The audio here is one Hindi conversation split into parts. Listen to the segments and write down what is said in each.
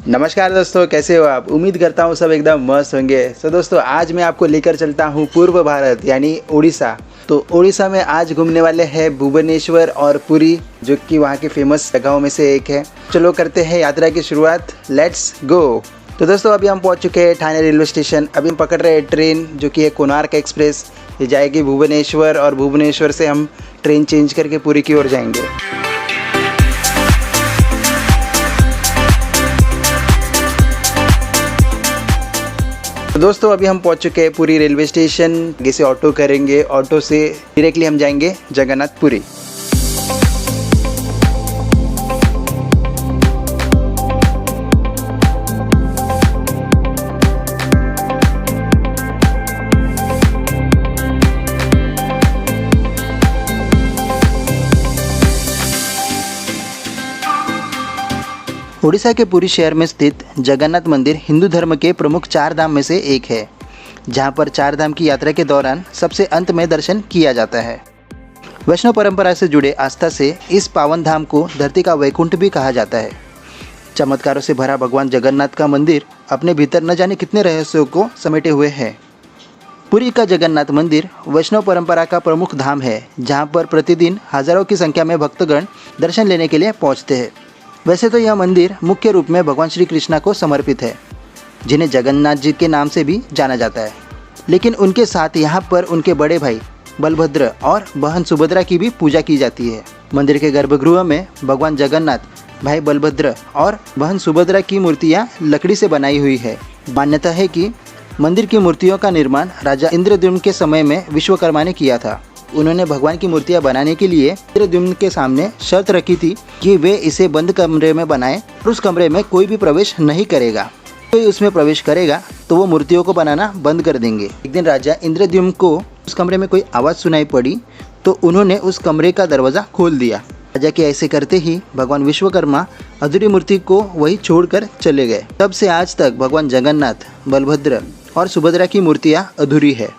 नमस्कार दोस्तों, कैसे हो आप। उम्मीद करता हूँ सब एकदम मस्त होंगे। तो दोस्तों आज मैं आपको लेकर चलता हूँ पूर्व भारत यानी उड़ीसा। तो उड़ीसा में आज घूमने वाले हैं भुवनेश्वर और पुरी, जो कि वहाँ के फेमस जगहों में से एक है। चलो करते हैं यात्रा की शुरुआत, लेट्स गो। तो दोस्तों अभी हम पहुँच चुके हैं ठाणे रेलवे स्टेशन। अभी हम पकड़ रहे हैं ट्रेन, जो कि है कोणार्क एक्सप्रेस। ये जाएगी भुवनेश्वर और भुवनेश्वर से हम ट्रेन चेंज करके पुरी की ओर जाएंगे। तो दोस्तों अभी हम पहुंच चुके हैं पुरी रेलवे स्टेशन। आगे से ऑटो करेंगे, ऑटो से डायरेक्टली हम जाएंगे जगन्नाथपुरी। उड़ीसा के पुरी शहर में स्थित जगन्नाथ मंदिर हिंदू धर्म के प्रमुख चार धाम में से एक है, जहां पर चार धाम की यात्रा के दौरान सबसे अंत में दर्शन किया जाता है। वैष्णव परंपरा से जुड़े आस्था से इस पावन धाम को धरती का वैकुंठ भी कहा जाता है। चमत्कारों से भरा भगवान जगन्नाथ का मंदिर अपने भीतर न जाने कितने रहस्यों को समेटे हुए है। पुरी का जगन्नाथ मंदिर वैष्णव परंपरा का प्रमुख धाम है, जहाँ पर प्रतिदिन हजारों की संख्या में भक्तगण दर्शन लेने के लिए पहुँचते हैं। वैसे तो यह मंदिर मुख्य रूप में भगवान श्री कृष्णा को समर्पित है, जिन्हें जगन्नाथ जी के नाम से भी जाना जाता है, लेकिन उनके साथ यहाँ पर उनके बड़े भाई बलभद्र और बहन सुभद्रा की भी पूजा की जाती है। मंदिर के गर्भगृह में भगवान जगन्नाथ, भाई बलभद्र और बहन सुभद्रा की मूर्तियाँ लकड़ी से बनाई हुई है। मान्यता है कि मंदिर की मूर्तियों का निर्माण राजा इंद्रद्युम्न के समय में विश्वकर्मा ने किया था। उन्होंने भगवान की मूर्तियां बनाने के लिए इंद्रद्युम्न के सामने शर्त रखी थी कि वे इसे बंद कमरे में बनाएं और उस कमरे में कोई भी प्रवेश नहीं करेगा। कोई उसमें प्रवेश करेगा तो वो मूर्तियों को बनाना बंद कर देंगे। एक दिन राजा इंद्रद्युम्न को उस कमरे में कोई आवाज़ सुनाई पड़ी, तो उन्होंने उस कमरे का दरवाज़ा खोल दिया। राजा के ऐसे करते ही भगवान विश्वकर्मा अधूरी मूर्ति को वही छोड़कर चले गए। तब से आज तक भगवान जगन्नाथ, बलभद्र और सुभद्रा की मूर्तियाँ अधूरी है।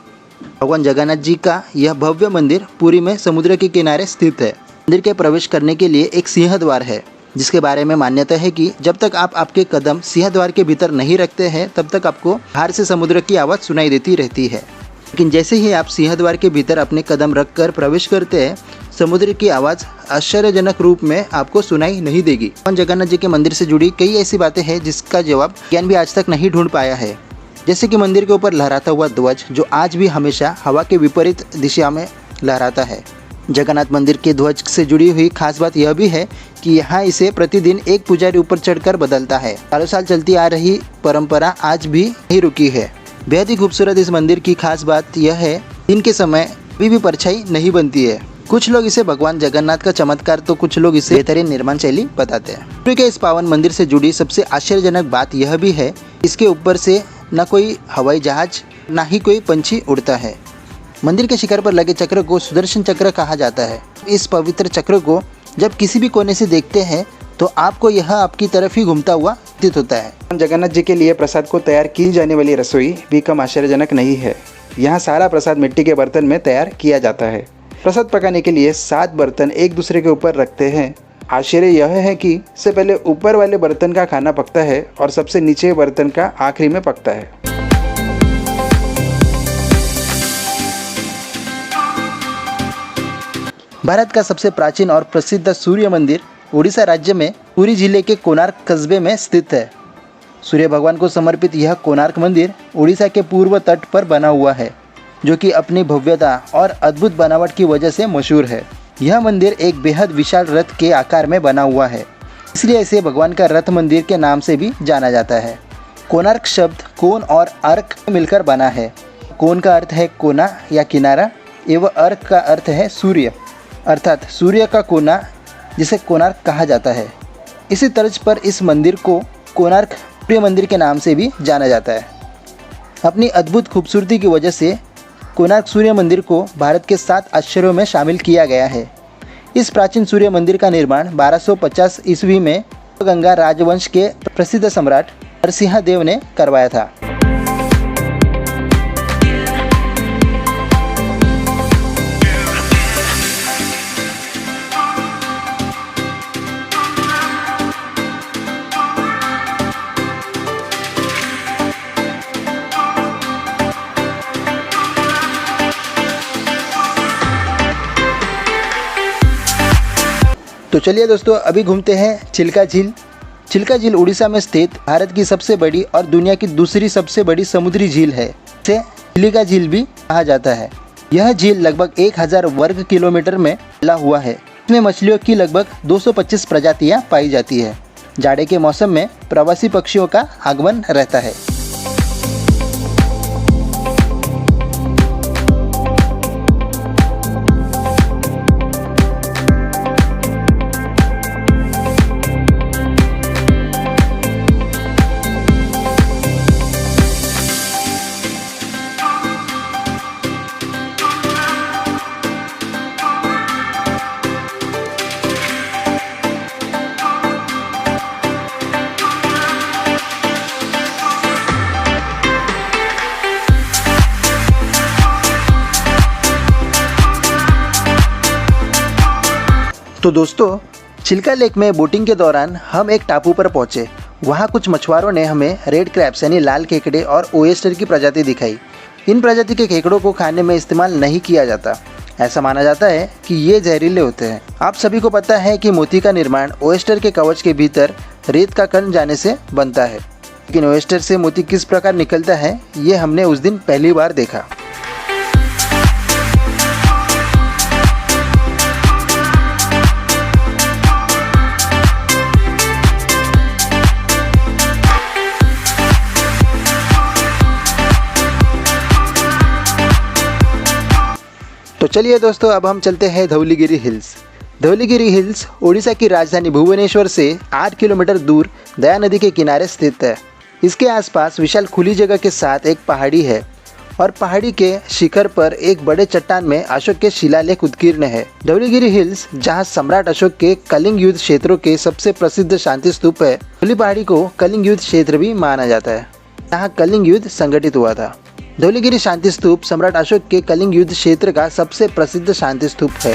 भगवान जगन्नाथ जी का यह भव्य मंदिर पुरी में समुद्र के किनारे स्थित है। मंदिर के प्रवेश करने के लिए एक सिंह द्वार है, जिसके बारे में मान्यता है कि जब तक आप आपके कदम सिंह द्वार के भीतर नहीं रखते हैं, तब तक आपको बाहर से समुद्र की आवाज़ सुनाई देती रहती है। लेकिन जैसे ही आप सिंह द्वार के भीतर अपने कदम रखकर प्रवेश करते हैं, समुद्र की आवाज़ आश्चर्यजनक रूप में आपको सुनाई नहीं देगी। भगवान जगन्नाथ जी के मंदिर से जुड़ी कई ऐसी बातें हैं जिसका जवाब ज्ञान भी आज तक नहीं ढूंढ पाया है। जैसे कि मंदिर के ऊपर लहराता हुआ ध्वज, जो आज भी हमेशा हवा के विपरीत दिशा में लहराता है। जगन्नाथ मंदिर के ध्वज से जुड़ी हुई खास बात यह भी है कि यहाँ इसे प्रतिदिन एक पुजारी ऊपर चढ़कर बदलता है। सालों साल चलती आ रही परंपरा आज भी नहीं रुकी है। बेहद ही खूबसूरत इस मंदिर की खास बात यह है, दिन के समय कभी भी परछाई नहीं बनती है। कुछ लोग इसे भगवान जगन्नाथ का चमत्कार, तो कुछ लोग इसे बेहतरीन निर्माण शैली बताते हैं। पुरी के इस पावन मंदिर से जुड़ी सबसे आश्चर्यजनक बात यह भी है, इसके ऊपर से न कोई हवाई जहाज, ना ही कोई पंछी उड़ता है। मंदिर के शिखर पर लगे चक्र को सुदर्शन चक्र कहा जाता है। इस पवित्र चक्र को जब किसी भी कोने से देखते हैं तो आपको यह आपकी तरफ ही घूमता हुआ प्रतीत होता है। जगन्नाथ जी के लिए प्रसाद को तैयार की जाने वाली रसोई भी कम आश्चर्यजनक नहीं है। यहाँ सारा प्रसाद मिट्टी के बर्तन में तैयार किया जाता है। प्रसाद पकाने के लिए 7 बर्तन एक दूसरे के ऊपर रखते हैं। आश्चर्य यह है कि सबसे पहले ऊपर वाले बर्तन का खाना पकता है और सबसे नीचे बर्तन का आखिरी में पकता है। भारत का सबसे प्राचीन और प्रसिद्ध सूर्य मंदिर उड़ीसा राज्य में पुरी जिले के कोणार्क कस्बे में स्थित है। सूर्य भगवान को समर्पित यह कोणार्क मंदिर उड़ीसा के पूर्व तट पर बना हुआ है, जो कि अपनी भव्यता और अद्भुत बनावट की वजह से मशहूर है। यह मंदिर एक बेहद विशाल रथ के आकार में बना हुआ है, इसलिए इसे भगवान का रथ मंदिर के नाम से भी जाना जाता है। कोणार्क शब्द कोण और अर्क मिलकर बना है। कोण का अर्थ है कोना या किनारा, एवं अर्क का अर्थ है सूर्य, अर्थात सूर्य का कोना, जिसे कोणार्क कहा जाता है। इसी तर्ज पर इस मंदिर को कोणार्क सूर्य मंदिर के नाम से भी जाना जाता है। अपनी अद्भुत खूबसूरती की वजह से कोणार्क सूर्य मंदिर को भारत के 7 आश्चर्यों में शामिल किया गया है। इस प्राचीन सूर्य मंदिर का निर्माण 1250 ईस्वी में गंगा राजवंश के प्रसिद्ध सम्राट नरसिंह देव ने करवाया था। तो चलिए दोस्तों, अभी घूमते हैं चिल्का झील। चिल्का झील उड़ीसा में स्थित भारत की सबसे बड़ी और दुनिया की दूसरी सबसे बड़ी समुद्री झील है। इसे चिलिका झील भी कहा जाता है। यह झील लगभग 1000 वर्ग किलोमीटर में फैला हुआ है। इसमें मछलियों की लगभग 225 प्रजातियां पाई जाती है। जाड़े के मौसम में प्रवासी पक्षियों का आगमन रहता है। तो दोस्तों, चिल्का लेक में बोटिंग के दौरान हम एक टापू पर पहुंचे। वहां कुछ मछुआरों ने हमें रेड क्रैब्स यानी लाल केकड़े और ओयस्टर की प्रजाति दिखाई। इन प्रजाति के केकड़ों को खाने में इस्तेमाल नहीं किया जाता। ऐसा माना जाता है कि ये जहरीले होते हैं। आप सभी को पता है कि मोती का निर्माण ओयस्टर के कवच के भीतर रेत का कण जाने से बनता है, लेकिन ओयस्टर से मोती किस प्रकार निकलता है ये हमने उस दिन पहली बार देखा। तो चलिए दोस्तों, अब हम चलते हैं धौलीगिरी हिल्स। धौलीगिरी हिल्स ओडिशा की राजधानी भुवनेश्वर से 8 किलोमीटर दूर दया नदी के किनारे स्थित है। इसके आसपास विशाल खुली जगह के साथ एक पहाड़ी है और पहाड़ी के शिखर पर एक बड़े चट्टान में अशोक के शिलालेख उत्कीर्ण है। धौलीगिरी हिल्स, जहां सम्राट अशोक के कलिंग युद्ध क्षेत्रों के सबसे प्रसिद्ध शांति स्तूप है। धौली पहाड़ी को कलिंग युद्ध क्षेत्र भी माना जाता है, जहाँ कलिंग युद्ध संगठित हुआ था। धौलीगिरी शांति स्तूप सम्राट अशोक के कलिंग युद्ध क्षेत्र का सबसे प्रसिद्ध शांति स्तूप है।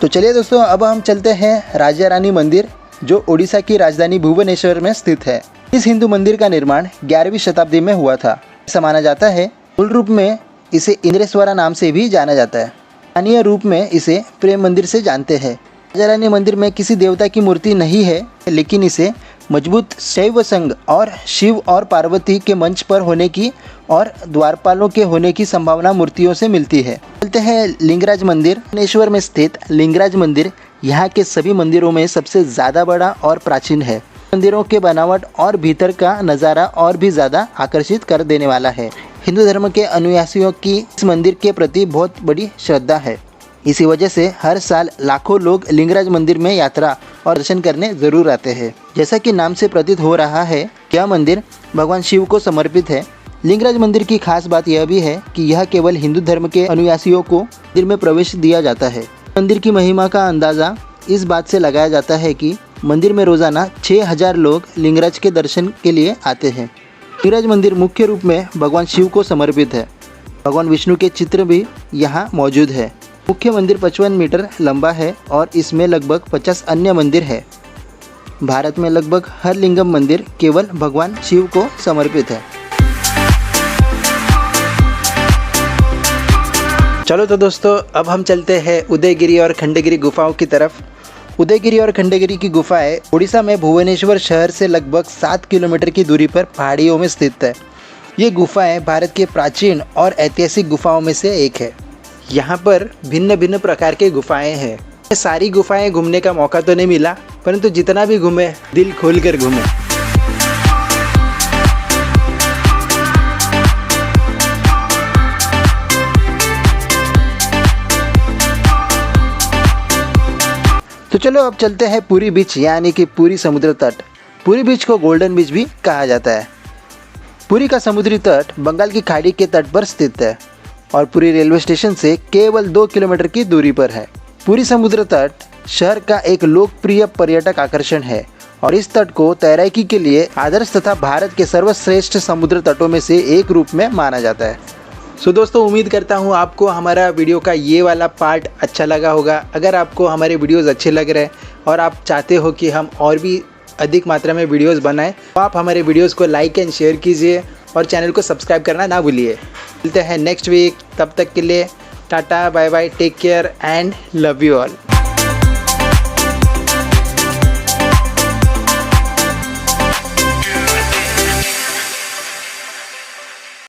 तो चलिए दोस्तों, अब हम चलते हैं राजा रानी मंदिर, जो ओडिशा की राजधानी भुवनेश्वर में स्थित है। इस हिंदू मंदिर का निर्माण 11वीं शताब्दी में हुआ था। ऐसा माना जाता है। मूल रूप में इसे इंद्रेश्वरा नाम से भी जाना जाता है। स्थानीय रूप में इसे प्रेम मंदिर से जानते हैं। राजा रानी मंदिर में किसी देवता की मूर्ति नहीं है, लेकिन इसे मजबूत शैव संघ और शिव और पार्वती के मंच पर होने की और द्वारपालों के होने की संभावना मूर्तियों से मिलती है। चलते हैं लिंगराज मंदिर। भुवनेश्वर में स्थित लिंगराज मंदिर यहाँ के सभी मंदिरों में सबसे ज़्यादा बड़ा और प्राचीन है। मंदिरों के बनावट और भीतर का नज़ारा और भी ज़्यादा आकर्षित कर देने वाला है। हिंदू धर्म के अनुयायियों की इस मंदिर के प्रति बहुत बड़ी श्रद्धा है। इसी वजह से हर साल लाखों लोग लिंगराज मंदिर में यात्रा और दर्शन करने जरूर आते हैं। जैसा कि नाम से प्रतीत हो रहा है, यह मंदिर भगवान शिव को समर्पित है। लिंगराज मंदिर की खास बात यह भी है कि यह केवल हिंदू धर्म के अनुयायियों को मंदिर में प्रवेश दिया जाता है। मंदिर की महिमा का अंदाज़ा इस बात से लगाया जाता है कि मंदिर में रोज़ाना 6000 लोग लिंगराज के दर्शन के लिए आते हैं। लिंगराज मंदिर मुख्य रूप में भगवान शिव को समर्पित है। भगवान विष्णु के चित्र भी यहाँ मौजूद है। मुख्य मंदिर 55 मीटर लंबा है और इसमें लगभग 50 अन्य मंदिर है। भारत में लगभग हर लिंगम मंदिर केवल भगवान शिव को समर्पित है। चलो तो दोस्तों, अब हम चलते हैं उदयगिरी और खंडगिरी गुफाओं की तरफ। उदयगिरी और खंडगिरी की गुफाएं ओडिशा में भुवनेश्वर शहर से लगभग 7 किलोमीटर की दूरी पर पहाड़ियों में स्थित है। ये गुफाएं भारत के प्राचीन और ऐतिहासिक गुफाओं में से एक है। यहाँ पर भिन्न भिन्न प्रकार के गुफाएं हैं। सारी गुफाएं घूमने का मौका तो नहीं मिला, परंतु जितना भी घूमे दिल खोलकर घूमे। तो चलो अब चलते हैं पुरी बीच, यानी कि पुरी समुद्र तट। पुरी बीच को गोल्डन बीच भी कहा जाता है। पुरी का समुद्री तट बंगाल की खाड़ी के तट पर स्थित है और पुरी रेलवे स्टेशन से केवल 2 किलोमीटर की दूरी पर है। पुरी समुद्र तट शहर का एक लोकप्रिय पर्यटक आकर्षण है और इस तट को तैराकी के लिए आदर्श तथा भारत के सर्वश्रेष्ठ समुद्र तटों में से एक रूप में माना जाता है। सो दोस्तों, उम्मीद करता हूँ आपको हमारा वीडियो का ये वाला पार्ट अच्छा लगा होगा। अगर आपको हमारे वीडियोज़ अच्छे लग रहे हैं और आप चाहते हो कि हम और भी अधिक मात्रा में वीडियोस बनाएं, तो आप हमारे वीडियोस को लाइक एंड शेयर कीजिए और चैनल को सब्सक्राइब करना ना भूलिए। मिलते हैं नेक्स्ट वीक, तब तक के लिए tata bye bye, take care and love you all.